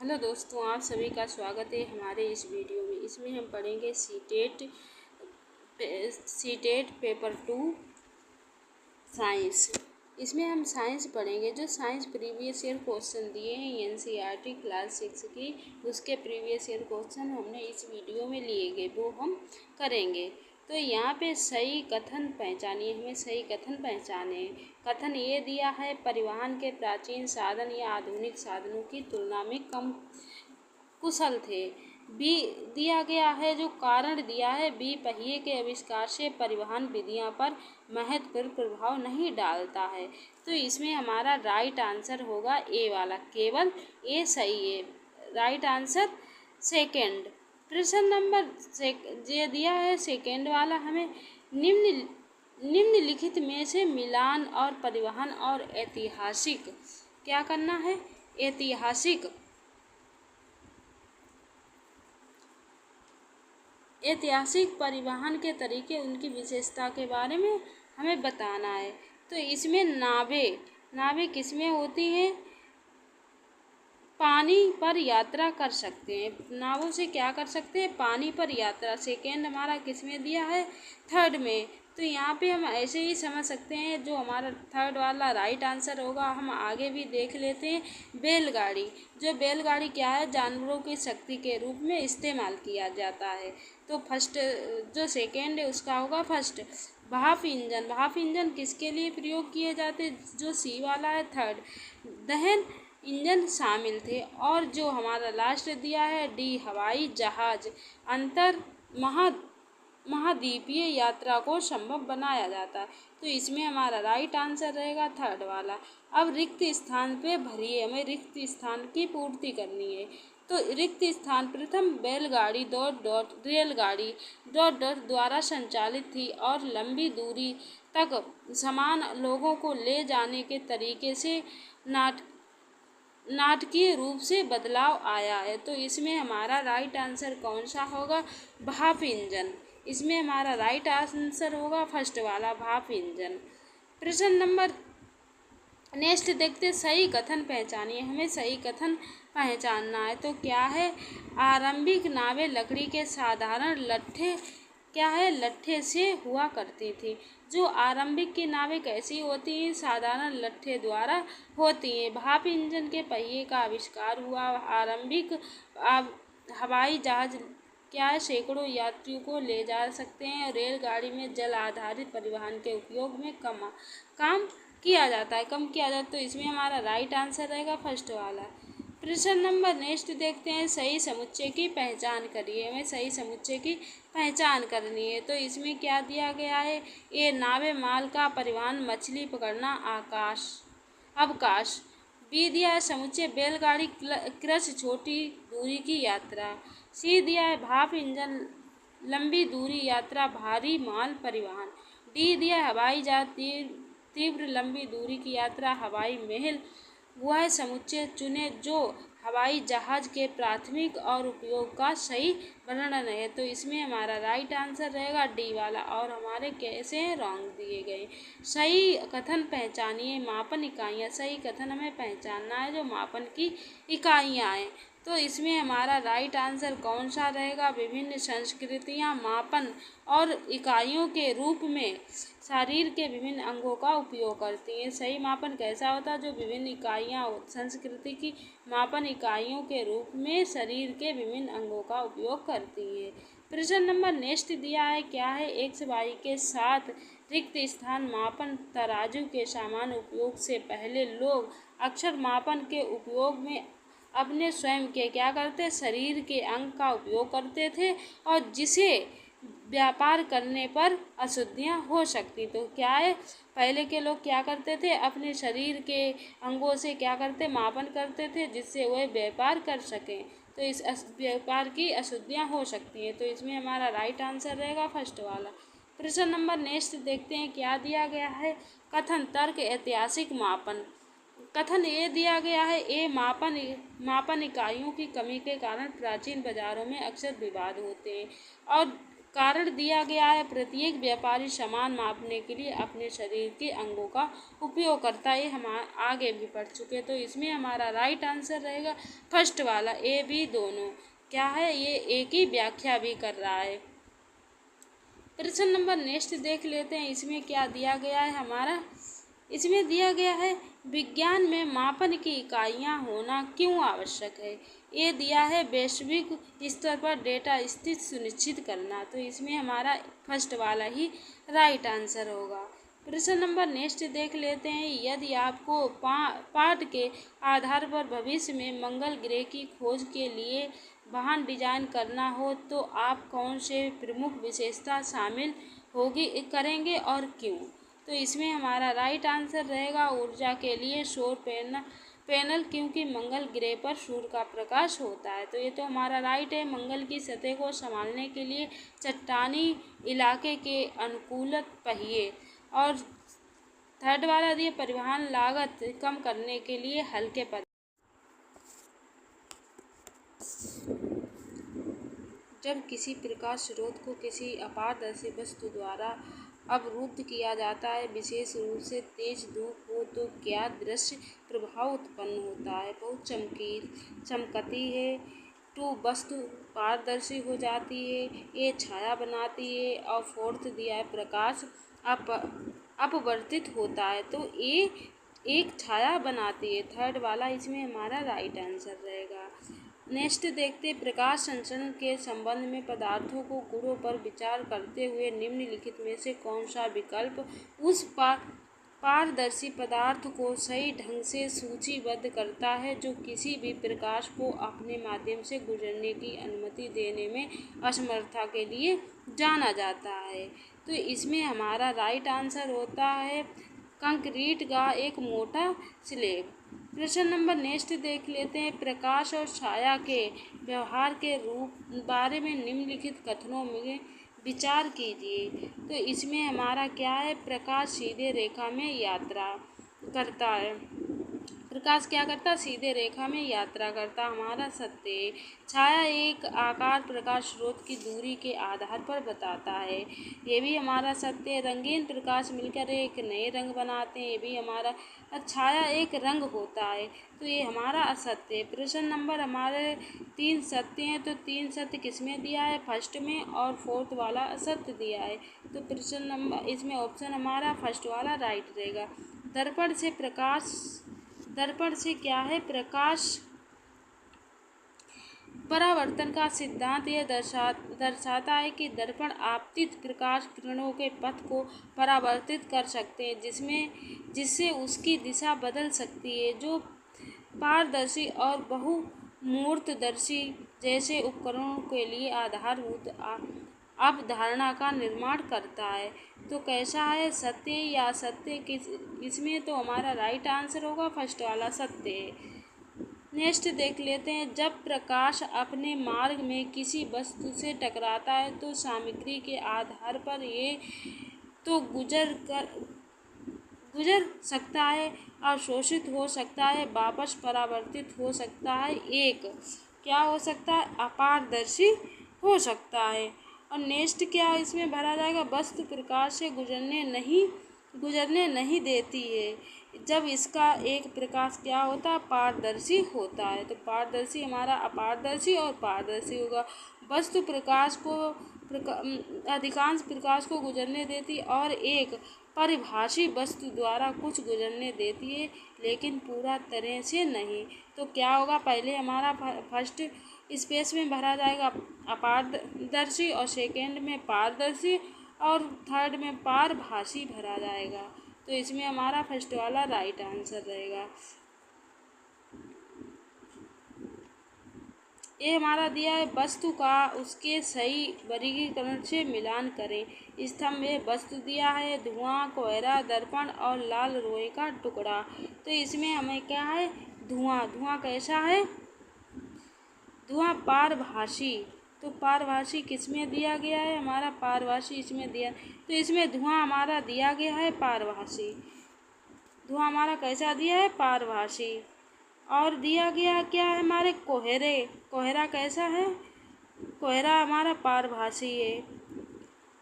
Hello दोस्तों, आप सभी का स्वागत है हमारे इस वीडियो में। इसमें हम पढ़ेंगे सी टेट पेपर 2 साइंस। इसमें हम साइंस पढ़ेंगे। जो साइंस प्रीवियस ईयर क्वेश्चन दिए हैं एनसीईआरटी क्लास 6 की, उसके प्रीवियस ईयर क्वेश्चन हमने इस वीडियो में लिए गए, वो हम करेंगे। तो यहाँ पे सही कथन पहचानिए, हमें सही कथन पहचाने। कथन ये दिया है, परिवहन के प्राचीन साधन या आधुनिक साधनों की तुलना में कम कुशल थे। बी दिया गया है, जो कारण दिया है, बी पहिए के आविष्कार से परिवहन विधियां पर महत्वपूर्ण प्रभाव नहीं डालता है। तो इसमें हमारा राइट आंसर होगा ए वाला, केवल ए सही है। Right answer second. प्रश्न नंबर ये दिया है सेकंड वाला, हमें निम्नलिखित में से मिलान और परिवहन और ऐतिहासिक क्या करना है। ऐतिहासिक परिवहन के तरीके, उनकी विशेषता के बारे में हमें बताना है। तो इसमें नावें किसमें होती हैं? पानी पर यात्रा कर सकते हैं। नावों से क्या कर सकते हैं? पानी पर यात्रा। सेकेंड हमारा किसमें दिया है? थर्ड में। तो यहाँ पे हम ऐसे ही समझ सकते हैं, जो हमारा थर्ड वाला राइट आंसर होगा। हम आगे भी देख लेते हैं। बैलगाड़ी, जो बैलगाड़ी क्या है, जानवरों की शक्ति के रूप में इस्तेमाल किया जाता है। तो फर्स्ट जो सेकेंड है उसका होगा फर्स्ट। भाप इंजन किसके लिए प्रयोग किए जाते? जो सी वाला है थर्ड। दहन इंजन शामिल थे। और जो हमारा लास्ट दिया है डी, हवाई जहाज अंतर महाद्वीपीय यात्रा को संभव बनाया जाता है। तो इसमें हमारा राइट आंसर रहेगा थर्ड वाला। अब रिक्त स्थान पे भरिए, हमें रिक्त स्थान की पूर्ति करनी है। तो रिक्त स्थान प्रथम बैलगाड़ी रेलगाड़ी द्वारा संचालित थी और लंबी दूरी तक समान लोगों को ले जाने के तरीके से नाटकीय रूप से बदलाव आया है। तो इसमें हमारा राइट आंसर कौन सा होगा? भाप इंजन। इसमें हमारा राइट आंसर होगा फर्स्ट वाला, भाप इंजन। प्रश्न नंबर नेक्स्ट देखते, सही कथन पहचानिए। हमें सही कथन पहचानना है। तो क्या है? आरंभिक नावें लकड़ी के साधारण लट्ठे से हुआ करती थी। जो आरंभिक की नावें कैसी होती हैं? साधारण लट्ठे द्वारा होती हैं। भाप इंजन के पहिए का आविष्कार हुआ। आरंभिक हवाई जहाज क्या है, सैकड़ों यात्रियों को ले जा सकते हैं। और रेलगाड़ी में जल आधारित परिवहन के उपयोग में कम किया जाता है। तो इसमें हमारा राइट आंसर रहेगा फर्स्ट वाला। प्रश्न नंबर नेक्स्ट देखते हैं, सही समुच्चय की पहचान करिए। हमें सही समुच्चय की पहचान करनी है। तो इसमें क्या दिया गया है? ए, नावे माल का परिवहन, मछली पकड़ना, अवकाश। बी दिया है समुच्चय बैलगाड़ी कृषि, छोटी दूरी की यात्रा। सी दिया है भाप इंजन, लंबी दूरी यात्रा, भारी माल परिवहन। डी दिया है हवाई जहाज, तीव्र लंबी दूरी की यात्रा, हवाई महल। वह समुच्चय चुने जो हवाई जहाज के प्राथमिक और उपयोग का सही वर्णन है। तो इसमें हमारा राइट आंसर रहेगा डी वाला। और हमारे कैसे रॉन्ग दिए गए। सही कथन पहचानिए। मापन इकाइयाँ, सही कथन हमें पहचानना है जो मापन की इकाइयाँ हैं। तो इसमें हमारा राइट आंसर कौन सा रहेगा? विभिन्न संस्कृतियाँ मापन और इकाइयों के रूप में शरीर के विभिन्न अंगों का उपयोग करती हैं। सही मापन कैसा होता है? जो विभिन्न इकाइयाँ संस्कृति की मापन इकाइयों के रूप में शरीर के विभिन्न अंगों का उपयोग करती है। प्रश्न नंबर नेक्स्ट दिया है, क्या है? एक्स वाई के साथ रिक्त स्थान मापन तराजू के सामान्य उपयोग से पहले लोग अक्सर मापन के उपयोग में अपने स्वयं के क्या करते? शरीर के अंग का उपयोग करते थे, और जिसे व्यापार करने पर अशुद्धियाँ हो सकती। तो क्या है? पहले के लोग क्या करते थे? अपने शरीर के अंगों से क्या करते? मापन करते थे, जिससे वह व्यापार कर सकें। तो इस व्यापार की अशुद्धियाँ हो सकती हैं। तो इसमें हमारा राइट आंसर रहेगा फर्स्ट वाला। प्रश्न नंबर नेक्स्ट देखते हैं, क्या दिया गया है? कथन तर्क ऐतिहासिक मापन। कथन ये दिया गया है, ए, मापन इकाइयों की कमी के कारण प्राचीन बाजारों में अक्सर विवाद होते हैं। और कारण दिया गया है। प्रत्येक व्यापारी सामान मापने के लिए अपने शरीर के अंगों का उपयोग करता है। ये हम आगे भी पढ़ चुके, तो इसमें हमारा राइट आंसर रहेगा फर्स्ट वाला, ए बी दोनों। क्या है, ये एक ही व्याख्या भी कर रहा है। प्रश्न नंबर नेक्स्ट देख लेते हैं, इसमें क्या दिया गया है हमारा। इसमें दिया गया है विज्ञान में मापन की इकाइयाँ होना क्यों आवश्यक है। ये दिया है वैश्विक स्तर पर डेटा स्थिति सुनिश्चित करना, तो इसमें हमारा फर्स्ट वाला ही राइट आंसर होगा। प्रश्न नंबर नेक्स्ट देख लेते हैं, यदि आपको पाठ के आधार पर भविष्य में मंगल ग्रह की खोज के लिए वाहन डिजाइन करना हो तो आप कौन से प्रमुख विशेषता शामिल करेंगे और क्यों। तो इसमें हमारा राइट आंसर रहेगा ऊर्जा के लिए सौर पैनल, क्योंकि मंगल ग्रह पर सूर्य का प्रकाश होता है। तो ये तो हमारा राइट है। मंगल की सतह को संभालने के लिए चट्टानी इलाके के अनुकूलित पहिए, और थर्ड वाला दिए परिवहन लागत कम करने के लिए हल्के पदार्थ। जब किसी प्रकाश स्रोत को किसी अपारदर्शी वस्तु द्वारा अवरुद्ध किया जाता है, विशेष रूप से तेज धूप हो, तो क्या दृश्य प्रभाव उत्पन्न होता है। बहुत चमकती है, टू वस्तु पारदर्शी हो जाती है, ये छाया बनाती है, और फोर्थ दिया है प्रकाश अपवर्तित होता है, तो ये एक छाया बनाती है। थर्ड वाला इसमें हमारा राइट आंसर रहेगा। नेक्स्ट देखते, प्रकाश संचरण के संबंध में पदार्थों को गुणों पर विचार करते हुए निम्नलिखित में से कौन सा विकल्प उस पारदर्शी पदार्थ को सही ढंग से सूचीबद्ध करता है जो किसी भी प्रकाश को अपने माध्यम से गुजरने की अनुमति देने में असमर्थता के लिए जाना जाता है। तो इसमें हमारा राइट आंसर होता है कंक्रीट का एक मोटा स्लैब। प्रश्न नंबर नेक्स्ट देख लेते हैं, प्रकाश और छाया के व्यवहार के बारे में निम्नलिखित कथनों में विचार कीजिए। तो इसमें हमारा क्या है, प्रकाश सीधे रेखा में यात्रा करता है। प्रकाश क्या करता है, सीधे रेखा में यात्रा करता, हमारा सत्य है। छाया एक आकार प्रकाश स्रोत की दूरी के आधार पर बताता है, ये भी हमारा सत्य है। रंगीन प्रकाश मिलकर एक नए रंग बनाते हैं, ये भी हमारा। छाया एक रंग होता है, तो ये हमारा असत्य है। प्रश्न नंबर हमारे 3 सत्य हैं, तो 3 सत्य किसमें दिया है, फर्स्ट में, और फोर्थ वाला असत्य दिया है। तो प्रश्न नंबर इसमें ऑप्शन हमारा फर्स्ट वाला राइट रहेगा। दर्पण से क्या है, प्रकाश परावर्तन का सिद्धांत यह दर्शाता है कि दर्पण आपतित प्रकाश किरणों के पथ को परावर्तित कर सकते हैं, जिससे उसकी दिशा बदल सकती है, जो पारदर्शी और बहुमूर्तदर्शी जैसे उपकरणों के लिए आधारभूत अवधारणा का निर्माण करता है। तो कैसा है, सत्य या असत्य, इसमें तो हमारा राइट आंसर होगा फर्स्ट वाला, सत्य है। नेक्स्ट देख लेते हैं, जब प्रकाश अपने मार्ग में किसी वस्तु से टकराता है तो सामग्री के आधार पर ये तो गुजर सकता है, अवशोषित हो सकता है, वापस परावर्तित हो सकता है, एक क्या हो सकता है, अपारदर्शी हो सकता है। और नेक्स्ट क्या इसमें भरा जाएगा, वस्तु प्रकाश से गुजरने नहीं देती है जब इसका एक प्रकाश क्या होता है, पारदर्शी होता है। तो पारदर्शी हमारा अपारदर्शी और पारदर्शी होगा। वस्तु प्रकाश को अधिकांश प्रकाश को गुजरने देती और एक परिभाषी वस्तु द्वारा कुछ गुजरने देती है, लेकिन पूरा तरह से नहीं। तो क्या होगा, पहले हमारा फर्स्ट स्पेस में भरा जाएगा अपारदर्शी, और सेकेंड में पारदर्शी, और थर्ड में पारभाषी भरा जाएगा। तो इसमें हमारा फर्स्ट वाला राइट आंसर रहेगा। ये हमारा दिया है, वस्तु का उसके सही वर्गीकरण से मिलान करें। स्तंभ में वस्तु दिया है, धुआं, कोहरा, दर्पण और लाल लोहे का टुकड़ा। तो इसमें हमें क्या है, धुआं कैसा है, धुआं पारभाषी। तो पारभाषी किसमें दिया गया है, हमारा पारभाषी इसमें दिया। तो इसमें धुआं हमारा दिया गया है पारभाषी, धुआं हमारा कैसा दिया है, पारभाषी। और दिया गया क्या है, हमारे कोहरा कैसा है, कोहरा हमारा पारभाषी है।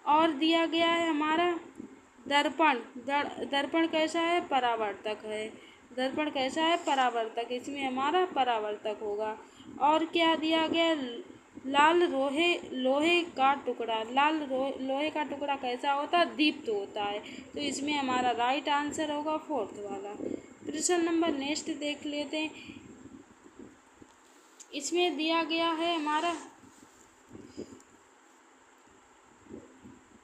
और दिया गया है हमारा दर्पण। दर्पण कैसा है? परावर्तक है। दर्पण कैसा है? परावर्तक। इसमें हमारा परावर्तक होगा। और क्या दिया गया? लाल लोहे का टुकड़ा। लोहे का टुकड़ा कैसा होता है? दीप्त होता है। तो इसमें हमारा राइट आंसर होगा फोर्थ वाला। प्रश्न नंबर नेक्स्ट देख लेते हैं। इसमें दिया गया है हमारा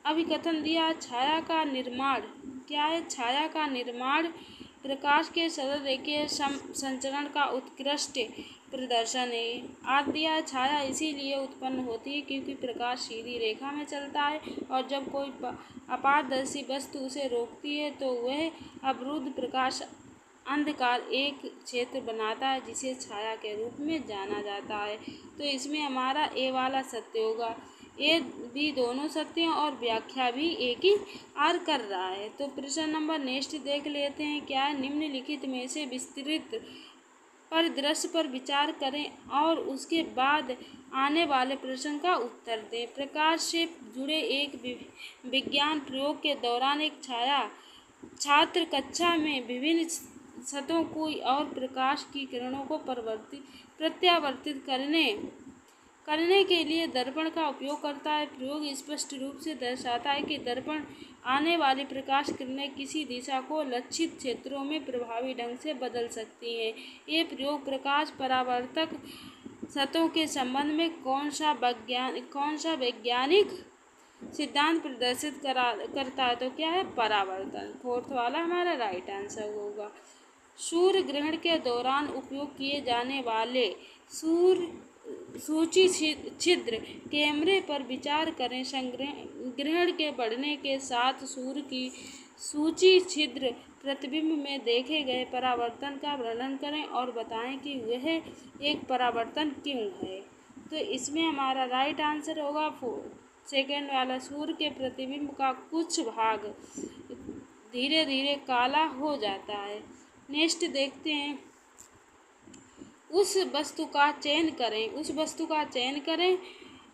अभिकथन दिया, छाया का निर्माण। क्या है? छाया का निर्माण प्रकाश के सरल रेखीय संचरण का उत्कृष्ट प्रदर्शन है। आज दिया है, छाया इसीलिए उत्पन्न होती है क्योंकि प्रकाश सीधी रेखा में चलता है और जब कोई अपारदर्शी वस्तु उसे रोकती है तो वह अवरुद्ध प्रकाश अंधकार एक क्षेत्र बनाता है जिसे छाया के रूप में जाना जाता है। तो इसमें हमारा ए वाला सत्य होगा। ए बी दोनों सत्य हैं और व्याख्या भी एक ही आर कर रहा है। तो प्रश्न नंबर नेक्स्ट देख लेते हैं। क्या है? निम्नलिखित में से विस्तृत परिदृश्य पर विचार करें और उसके बाद आने वाले प्रश्न का उत्तर दें। प्रकाश से जुड़े एक विज्ञान प्रयोग के दौरान एक छात्र कक्षा में विभिन्न सतहों को और प्रकाश की किरणों को प्रत्यावर्तित करने के लिए दर्पण का उपयोग करता है। प्रयोग स्पष्ट रूप से दर्शाता है कि दर्पण आने वाली प्रकाश किरणें किसी दिशा को लक्षित क्षेत्रों में प्रभावी ढंग से बदल सकती हैं। ये प्रयोग प्रकाश परावर्तक सतहों के संबंध में कौन सा वैज्ञानिक सिद्धांत प्रदर्शित करता है? तो क्या है? परावर्तन। फोर्थ वाला हमारा राइट आंसर होगा। सूर्य ग्रहण के दौरान उपयोग किए जाने वाले सूची छिद्र कैमरे पर विचार करें। ग्रहण के बढ़ने के साथ सूर्य की सूची छिद्र प्रतिबिंब में देखे गए परावर्तन का वर्णन करें और बताएं कि वह एक परावर्तन क्यों है। तो इसमें हमारा राइट आंसर होगा सेकेंड वाला। सूर्य के प्रतिबिंब का कुछ भाग धीरे धीरे काला हो जाता है। नेक्स्ट देखते हैं। उस वस्तु का चयन करें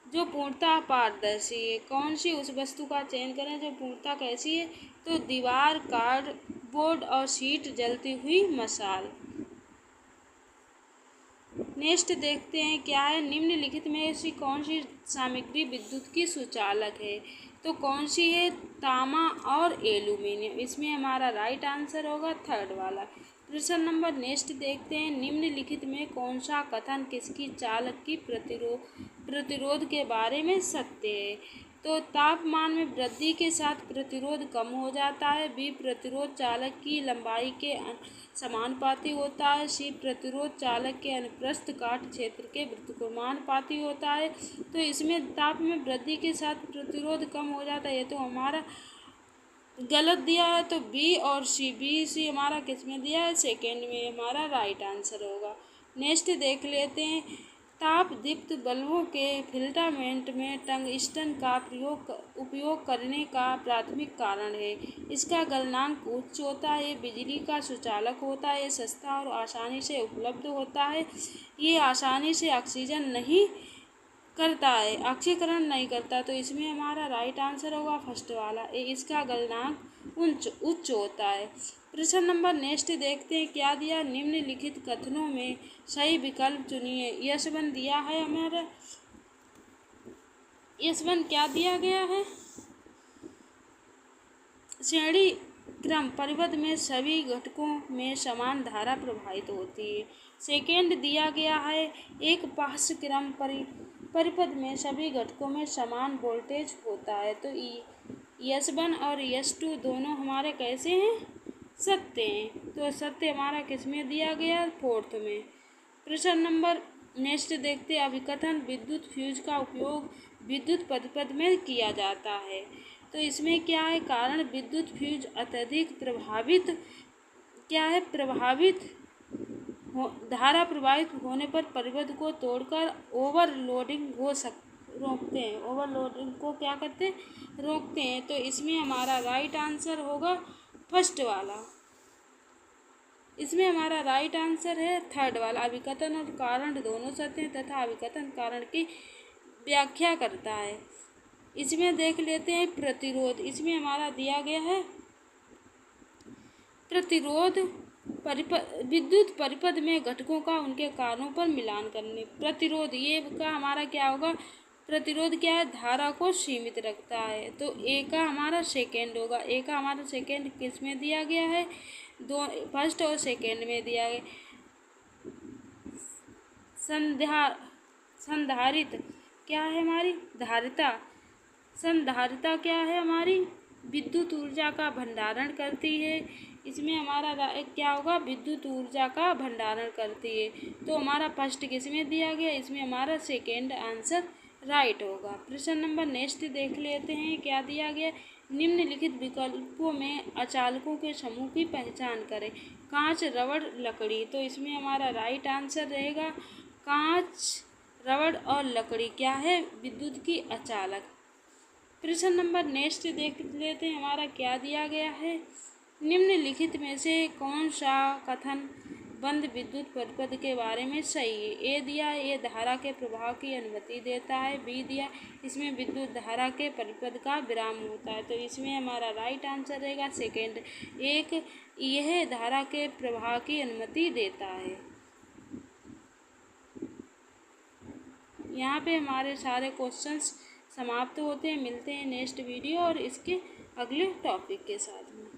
जो पूर्णतः पारदर्शी है। कौन सी उस वस्तु का चयन करें जो पूर्णतः कैसी है? तो दीवार, कार्डबोर्ड और शीट, जलती हुई मशाल। नेक्स्ट देखते हैं। क्या है? निम्नलिखित में ऐसी कौन सी सामग्री विद्युत की सुचालक है? तो कौन सी है? तांबा और एल्यूमीनियम। इसमें हमारा राइट आंसर होगा थर्ड वाला। प्रश्न नंबर नेक्स्ट देखते हैं। निम्नलिखित में कौन सा कथन किसकी चालक की प्रतिरोध के बारे में सत्य है? तो तापमान में वृद्धि के साथ प्रतिरोध कम हो जाता है। बी, प्रतिरोध चालक की लंबाई के समानुपाती होता है। सी, प्रतिरोध चालक के अनुप्रस्थ काट क्षेत्र के वृत्तक्रमानुपाती होता है। तो इसमें ताप में वृद्धि के साथ प्रतिरोध कम हो जाता है, ये तो हमारा गलत दिया है। तो बी और सी हमारा किस में दिया है? सेकेंड में हमारा राइट आंसर होगा। नेक्स्ट देख लेते हैं। ताप दीप्त बल्बों के फिलामेंट में टंगस्टन का उपयोग करने का प्राथमिक कारण है। इसका गलनांक उच्च होता है। ये बिजली का सुचालक होता है। ये सस्ता और आसानी से उपलब्ध होता है। ये आसानी से ऑक्सीकरण नहीं करता। तो इसमें हमारा राइट आंसर होगा फर्स्ट वाला। इसका गलनांक उच्च होता है। प्रश्न नंबर नेक्स्ट देखते हैं। क्या दिया? निम्नलिखित कथनों में सही विकल्प चुनिए। यशवन दिया है हमारा। यशवन क्या दिया गया है? श्रेणी क्रम परिबद्ध में सभी घटकों में समान धारा प्रवाहित होती है। सेकेंड दिया गया है एक पार्श्व क्रम परिपथ में सभी घटकों में समान वोल्टेज होता है। तो S1 और S2 दोनों हमारे कैसे हैं? सत्य हैं। तो सत्य हमारा किस में दिया गया? फोर्थ में। प्रश्न नंबर नेक्स्ट देखते हैं। अभिकथन विद्युत फ्यूज का उपयोग विद्युत परिपथ में किया जाता है। तो इसमें क्या है? कारण विद्युत फ्यूज अत्यधिक धारा प्रवाहित होने पर परिपथ को तोड़कर ओवरलोडिंग रोकते हैं। ओवरलोडिंग को क्या करते हैं? रोकते हैं। तो इसमें हमारा राइट आंसर होगा फर्स्ट वाला। इसमें हमारा राइट आंसर है थर्ड वाला। अभिकथन और कारण दोनों सत्य हैं तथा अभिकथन कारण की व्याख्या करता है। इसमें देख लेते हैं प्रतिरोध। इसमें हमारा दिया गया है प्रतिरोध विद्युत परिपथ में घटकों का उनके कारणों पर मिलान करने। प्रतिरोध ये का हमारा क्या होगा, प्रतिरोध क्या है, धारा को सीमित रखता है। तो ए का हमारा सेकेंड होगा। ए का हमारा सेकेंड किस में दिया गया है, दो फर्स्ट और सेकेंड में दिया गया। संधारित क्या है हमारी, धारिता। संधारिता क्या है हमारी, विद्युत ऊर्जा का भंडारण करती है। इसमें हमारा क्या होगा, विद्युत ऊर्जा का भंडारण करती है। तो हमारा फर्स्ट किस में दिया गया, इसमें हमारा सेकेंड आंसर राइट होगा। प्रश्न नंबर नेक्स्ट देख लेते हैं, क्या दिया गया, निम्नलिखित विकल्पों में अचालकों के समूह की पहचान करें। कांच, रबड़, लकड़ी। तो इसमें हमारा राइट आंसर रहेगा कांच, रबड़ और लकड़ी क्या है, विद्युत की अचालक। प्रश्न नंबर नेक्स्ट देख लेते हैं, हमारा क्या दिया गया है, निम्नलिखित में से कौन सा कथन बंद विद्युत परिपथ के बारे में सही है। ए दिया है, ये धारा के प्रवाह की अनुमति देता है। बी दिया, इसमें विद्युत धारा के परिपथ का विराम होता है। तो इसमें हमारा राइट आंसर रहेगा सेकेंड, एक, यह धारा के प्रवाह की अनुमति देता है। यहाँ पे हमारे सारे क्वेश्चंस समाप्त होते हैं। मिलते हैं नेक्स्ट वीडियो और इसके अगले टॉपिक के साथ में।